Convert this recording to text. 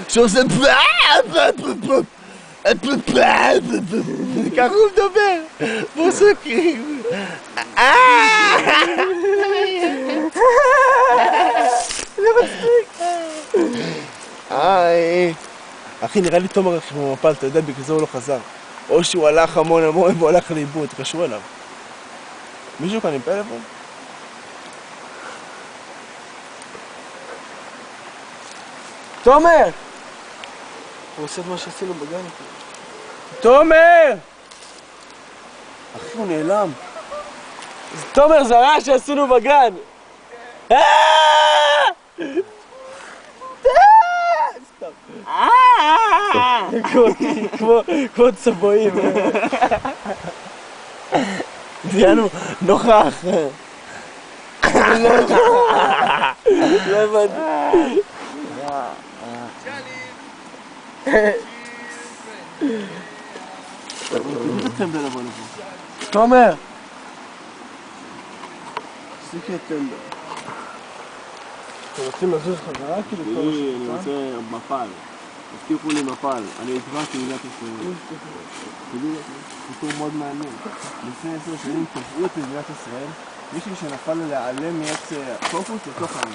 שעושה ככה הוא מדבר, והוא עושה כאילו זה מצחיק. אחי, נראה לי תומר עכשיו במפל, אתה יודע, בגלל זה הוא לא חזר. או שהוא הלך המון והוא הלך לאיבוד, תקשרו אליו. מישהו כאן עם פלאפון? תומר! הוא עושה את מה שעשינו בגן. תומר! אחי, הוא נעלם. תומר, זה הרעש שעשינו בגן! כמו צבועים. דיינו נוכח. לא הבנתי. תומר! תפסיק את טמבר. אתם רוצים לזוז חזרה? אני רוצה מפל. הבטיחו לי מפל. אני אתבע קהילת ישראל. סיפור מאוד מעניין. לפני 10 שנים תבעו את מדינת ישראל מישהו שנפל להיעלם מעץ פוקוס לתוך העם.